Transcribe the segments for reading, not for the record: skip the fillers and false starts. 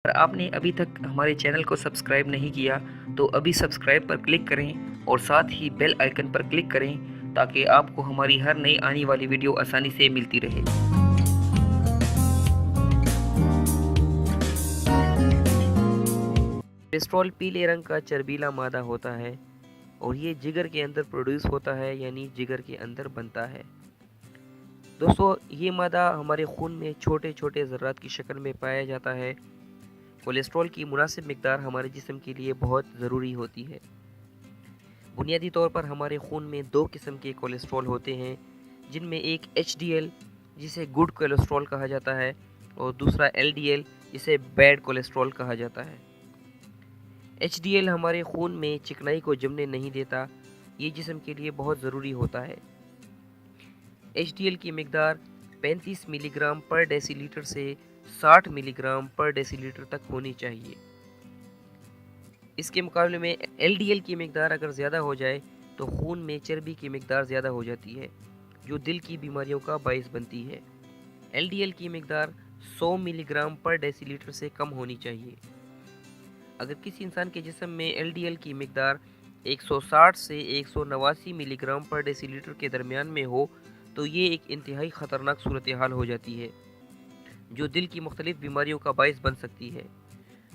اگر آپ نے ابھی تک ہمارے چینل کو سبسکرائب نہیں کیا تو ابھی سبسکرائب پر کلک کریں اور ساتھ ہی بیل آئیکن پر کلک کریں تاکہ آپ کو ہماری ہر نئی آنے والی ویڈیو آسانی سے ملتی رہے۔ کولیسٹرول پیلے رنگ کا چربیلا مادہ ہوتا ہے اور یہ جگر کے اندر پروڈیوس ہوتا ہے، یعنی جگر کے اندر بنتا ہے۔ دوستو، یہ مادہ ہمارے خون میں چھوٹے چھوٹے ذرات کی شکل میں پایا جاتا ہے۔ کولیسٹرول کی مناسب مقدار ہمارے جسم کے لیے بہت ضروری ہوتی ہے۔ بنیادی طور پر ہمارے خون میں دو قسم کے کولیسٹرول ہوتے ہیں، جن میں ایک ایچ ڈی ایل جسے گڈ کولیسٹرول کہا جاتا ہے اور دوسرا ایل ڈی ایل جسے بیڈ کولیسٹرول کہا جاتا ہے۔ ایچ ڈی ایل ہمارے خون میں چکنائی کو جمنے نہیں دیتا، یہ جسم کے لیے بہت ضروری ہوتا ہے۔ ایچ ڈی ایل کی مقدار 35 ملی گرام پر ڈیسی لیٹر سے 60 ملی گرام پر ڈیسی لیٹر تک ہونی چاہیے۔ اس کے مقابلے میں ایل ڈی ایل کی مقدار اگر زیادہ ہو جائے تو خون میں چربی کی مقدار زیادہ ہو جاتی ہے، جو دل کی بیماریوں کا باعث بنتی ہے۔ ایل ڈی ایل کی مقدار 100 ملی گرام پر ڈیسی لیٹر سے کم ہونی چاہیے۔ اگر کسی انسان کے جسم میں ایل ڈی ایل کی مقدار 160 سے 189 ملی گرام پر ڈیسی لیٹر کے درمیان میں ہو تو یہ ایک انتہائی خطرناک صورتحال ہو جاتی ہے، جو دل کی مختلف بیماریوں کا باعث بن سکتی ہے۔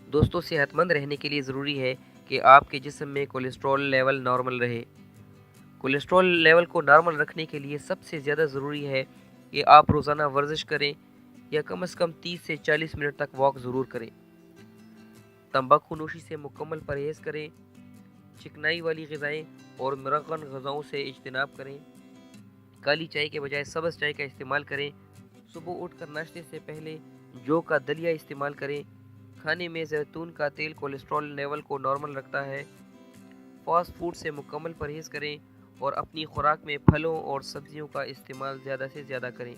دوستو، صحت مند رہنے کے لیے ضروری ہے کہ آپ کے جسم میں کولیسٹرول لیول نارمل رہے۔ کولیسٹرول لیول کو نارمل رکھنے کے لیے سب سے زیادہ ضروری ہے کہ آپ روزانہ ورزش کریں یا کم از کم 30 سے 40 منٹ تک واک ضرور کریں۔ تمباکو نوشی سے مکمل پرہیز کریں، چکنائی والی غذائیں اور مرغن غذاؤں سے اجتناب کریں، کالی چائے کے بجائے سبز چائے کا استعمال کریں، صبح اٹھ کر ناشتے سے پہلے جو کا دلیا استعمال کریں، کھانے میں زیتون کا تیل کولیسٹرول لیول کو نارمل رکھتا ہے، فاسٹ فوڈ سے مکمل پرہیز کریں اور اپنی خوراک میں پھلوں اور سبزیوں کا استعمال زیادہ سے زیادہ کریں۔